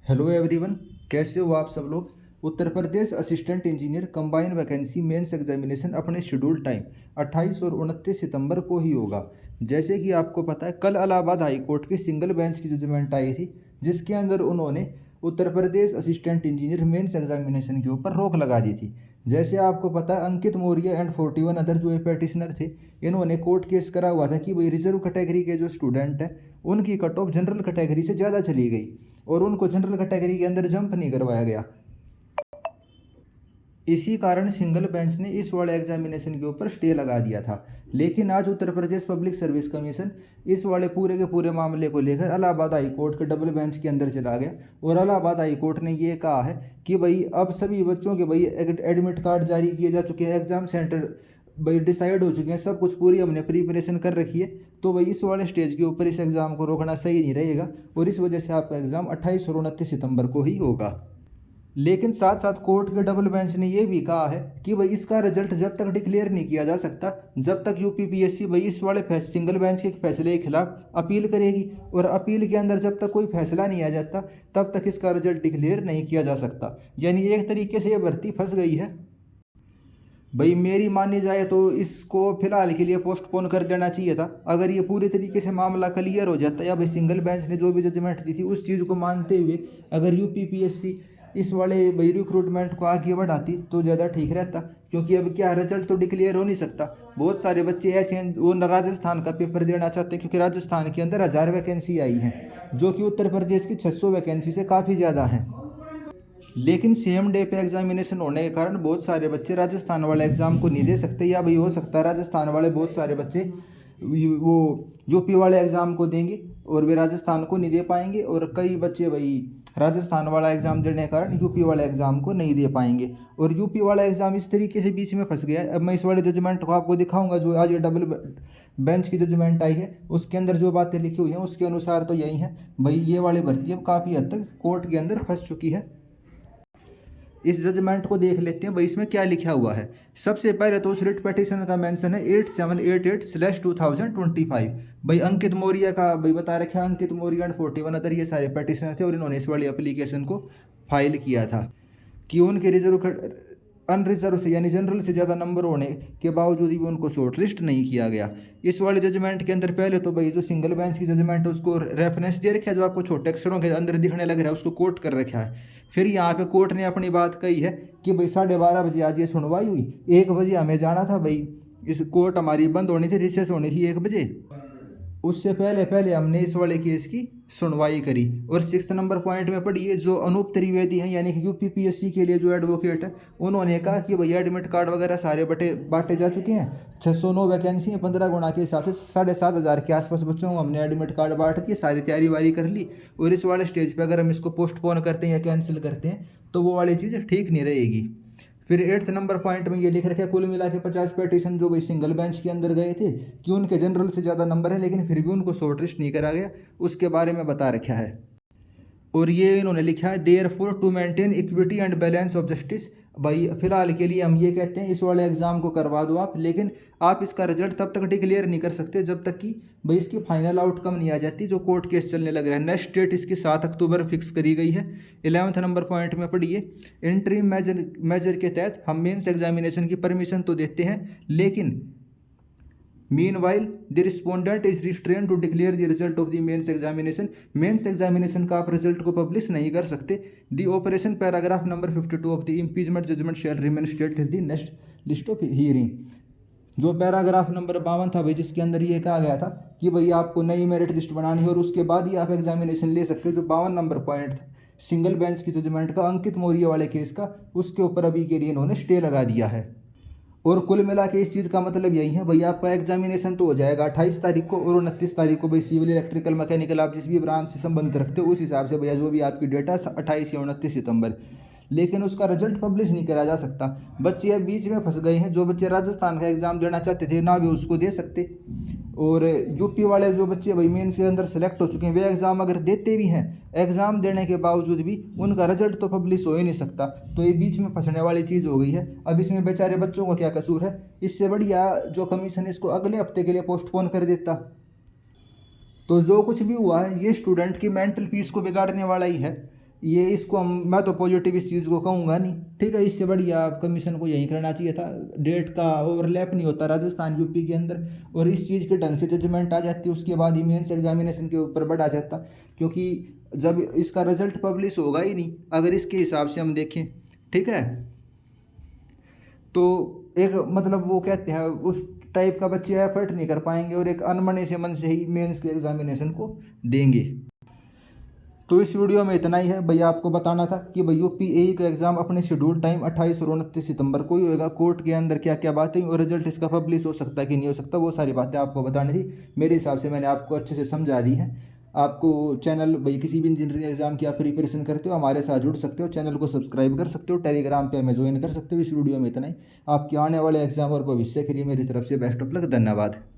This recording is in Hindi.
हेलो एवरीवन, कैसे हो आप सब लोग। Uttar Pradesh assistant engineer combine vacancy mains examination अपने शेड्यूल टाइम 28 और 29 सितंबर को ही होगा। जैसे कि आपको पता है, कल इलाहाबाद हाई कोर्ट की सिंगल बेंच की जजमेंट आई थी, जिसके अंदर उन्होंने उत्तर Pradesh assistant engineer mains examination के ऊपर रोक लगा दी थी। जैसे आपको पता है, अंकित मौर्य एंड 41 अदर जो पेटिशनर थे, इन्होंने कोर्ट केस करा हुआ था कि भाई रिजर्व कैटेगरी के जो स्टूडेंट हैं उनकी कट ऑफ जनरल कैटेगरी से ज़्यादा चली गई और उनको जनरल कैटेगरी के अंदर जंप नहीं करवाया गया। इसी कारण सिंगल बेंच ने इस वाले एग्जामिनेशन के ऊपर स्टे लगा दिया था। लेकिन आज Uttar Pradesh public service commission इस वाले पूरे के पूरे मामले को लेकर इलाहाबाद हाई कोर्ट के डबल बेंच के अंदर चला गया और इलाहाबाद हाई कोर्ट ने ये कहा है कि भाई अब सभी बच्चों के भाई एडमिट कार्ड जारी किए जा चुके हैं, एग्जाम सेंटर भाई डिसाइड हो चुके हैं, सब कुछ पूरी हमने प्रिपरेशन कर रखी है। तो भाई इस वाले स्टेज के ऊपर इस एग्ज़ाम को रोकना सही नहीं रहेगा और इस वजह से आपका एग्ज़ाम 28 और 29 सितंबर को ही होगा। लेकिन साथ साथ कोर्ट के डबल बेंच ने यह भी कहा है कि भाई इसका रिजल्ट जब तक डिक्लेयर नहीं किया जा सकता, जब तक यूपीपीएससी भाई इस वाले सिंगल बेंच के फैसले के खिलाफ अपील करेगी और अपील के अंदर जब तक कोई फैसला नहीं आ जाता तब तक इसका रिजल्ट डिक्लेयर नहीं किया जा सकता। यानी एक तरीके से ये भर्ती फंस गई है। भाई मेरी मानी जाए तो इसको फिलहाल के लिए पोस्टपोन कर देना चाहिए था। अगर ये पूरी तरीके से मामला क्लियर हो जाता या भाई सिंगल बेंच ने जो भी जजमेंट दी थी उस चीज़ को मानते हुए अगर यूपीपीएससी इस वाले भाई रिक्रूटमेंट को आगे बढ़ाती तो ज़्यादा ठीक रहता, क्योंकि अब क्या रिजल्ट तो डिक्लेयर हो नहीं सकता। बहुत सारे बच्चे ऐसे हैं वो राजस्थान का पेपर देना चाहते हैं, क्योंकि राजस्थान के अंदर 1000 वैकेंसी आई हैं जो कि उत्तर प्रदेश की 600 वैकेंसी से काफ़ी ज़्यादा हैं। लेकिन सेम डे पे एग्जामिनेशन होने के कारण बहुत सारे बच्चे राजस्थान वाले एग्ज़ाम को नहीं दे सकते, या भाई हो सकता है राजस्थान वाले बहुत सारे बच्चे वो यूपी वाले एग्ज़ाम को देंगे और वे राजस्थान को नहीं दे पाएंगे, और कई बच्चे भाई राजस्थान वाला एग्ज़ाम देने के कारण यूपी वाले एग्ज़ाम को नहीं दे पाएंगे और यूपी वाला एग्ज़ाम इस तरीके से बीच में फंस गया है। अब मैं इस वाले जजमेंट को आपको दिखाऊंगा जो आज ये डबल बेंच की जजमेंट आई है, उसके अंदर जो बातें लिखी हुई हैं उसके अनुसार तो यही है भाई ये वाली भर्ती अब काफ़ी हद तक कोर्ट के अंदर फंस चुकी है। इस जजमेंट को देख लेते हैं भाई इसमें क्या लिखा हुआ है। सबसे पहले तो उस रिट पिटीशन का मेंशन है 8788/2025। भाई अंकित मौर्य का भाई बता रखा है, अंकित मौर्य एंड 41 अदर ये सारे पिटीशन थे और इन्होंने इस वाली एप्लीकेशन को फाइल किया था कि उनके रिजर्व अनरिजर्व से यानी जनरल से ज़्यादा नंबर होने के बावजूद भी उनको शॉर्ट लिस्ट नहीं किया गया। इस वाले जजमेंट के अंदर पहले तो भाई जो सिंगल बेंच की जजमेंट है उसको रेफरेंस दे रखा है, जो आपको छोटे अक्षरों के अंदर दिखने लग रहा है उसको कोट कर रखा है। फिर यहाँ पे कोर्ट ने अपनी बात कही है कि भाई 12:30 बजे आज ये सुनवाई हुई, 1 बजे हमें जाना था भाई, इस कोर्ट हमारी बंद होनी थी, रिसेस होनी थी 1 बजे। उससे पहले पहले हमने इस वाले केस की सुनवाई करी। और 6 नंबर पॉइंट में पढ़िए, जो अनूप त्रिवेदी हैं यानी कि यूपीपीएससी के लिए जो एडवोकेट है, उन्होंने कहा कि भैया एडमिट कार्ड वगैरह सारे बांटे जा चुके हैं, 609 वैकेंसी है, 15 गुना के हिसाब से 7,500 के आसपास बच्चों को हमने एडमिट कार्ड बांट दिए, सारी तैयारी वारी कर ली। और इस वाले स्टेज पर अगर हम इसको पोस्टपोन करते हैं या कैंसिल करते हैं तो वो वाली चीज़ ठीक नहीं रहेगी। फिर 8 नंबर पॉइंट में ये लिख रखा है कुल मिला के 50 पेटिशन जो भाई सिंगल बेंच के अंदर गए थे कि उनके जनरल से ज़्यादा नंबर है लेकिन फिर भी उनको शॉर्ट लिस्ट नहीं करा गया, उसके बारे में बता रखा है। और ये इन्होंने लिखा है therefore to maintain equity and balance of justice. भाई फिलहाल के लिए हम ये कहते हैं इस वाले एग्ज़ाम को करवा दो आप, लेकिन आप इसका रिजल्ट तब तक डिक्लेयर नहीं कर सकते जब तक कि भाई इसकी फाइनल आउटकम नहीं आ जाती। जो कोर्ट केस चलने लग रहा है, नेक्स्ट डेट इसकी 7 अक्टूबर फिक्स करी गई है। 11वें नंबर पॉइंट में पढ़िए, इंटरिम मेजर के तहत हम मेंस एग्जामिनेशन की परमिशन तो देते हैं, लेकिन meanwhile the respondent is restrain to declare the result of the mains examination. Mains examination का आप रिजल्ट को पब्लिश नहीं कर सकते। The operation paragraph number 52 of the impeachment judgment shall remain state till the next list of hearing. जो पैराग्राफ नंबर 52 था भाई, जिसके अंदर ये कहा गया था कि भाई आपको नई मेरिट लिस्ट बनानी है और उसके बाद ही आप एग्जामिनेशन ले सकते हो। जो 52 नंबर पॉइंट था सिंगल बेंच की जजमेंट का अंकित मौर्य वाले केस का, उसके ऊपर अभी के लिए इन्होंने स्टे लगा दिया है। और कुल मिला के इस चीज़ का मतलब यही है भाई, आपका एग्जामिनेशन तो हो जाएगा 28 तारीख को और 29 तारीख को भाई सिविल इलेक्ट्रिकल मैकेनिकल आप जिस भी ब्रांच से संबंध रखते हो उस हिसाब से भैया जो भी आपकी डेटा 28 या 29 सितंबर, लेकिन उसका रिजल्ट पब्लिश नहीं करा जा सकता। बच्चे अब बीच में फंस गए हैं। जो बच्चे राजस्थान का एग्ज़ाम देना चाहते थे ना भी उसको दे सकते, और यूपी वाले जो बच्चे भाई मेंस के अंदर सेलेक्ट हो चुके हैं वे एग्ज़ाम अगर देते भी हैं, एग्ज़ाम देने के बावजूद भी उनका रिजल्ट तो पब्लिश हो ही नहीं सकता। तो ये बीच में फंसने वाली चीज़ हो गई है। अब इसमें बेचारे बच्चों का क्या कसूर है। इससे बढ़िया जो कमीशन इसको अगले हफ्ते के लिए पोस्टपोन कर देता। तो जो कुछ भी हुआ है ये स्टूडेंट की मेंटल पीस को बिगाड़ने वाला ही है। ये इसको मैं तो पॉजिटिव इस चीज़ को कहूँगा नहीं, ठीक है। इससे बढ़िया कमीशन को यही करना चाहिए था। डेट का ओवरलैप नहीं होता राजस्थान यूपी के अंदर, और इस चीज़ के ढंग से जजमेंट आ जाती, उसके बाद ही मेंस एग्जामिनेशन के ऊपर बढ़ा जाता। क्योंकि जब इसका रिजल्ट पब्लिश होगा ही नहीं अगर इसके हिसाब से हम देखें, ठीक है, तो एक मतलब वो कहते हैं उस टाइप का बच्चे एफर्ट नहीं कर पाएंगे और एक अनमने से मन से ही मेंस के एग्जामिनेशन को देंगे। तो इस वीडियो में इतना ही है भैया, आपको बताना था कि भाई यूपीएई का एग्ज़ाम अपने शेड्यूल टाइम 28 और 29 सितंबर को ही होएगा। कोर्ट के अंदर क्या क्या बातें और रिजल्ट इसका पब्लिश हो सकता है कि नहीं हो सकता, वो सारी बातें आपको बतानी थी। मेरे हिसाब से मैंने आपको अच्छे से समझा दी है। आपको चैनल भाई किसी भी इंजीनियरिंग एग्जाम की आप प्रिपरेशन करते हो हमारे साथ जुड़ सकते हो, चैनल को सब्सक्राइब कर सकते हो, टेलीग्राम पे हमें ज्वाइन कर सकते हो। इस वीडियो में इतना ही। आपके आने वाले एग्जाम और भविष्य के लिए मेरी तरफ से बेस्ट ऑफ लक। धन्यवाद।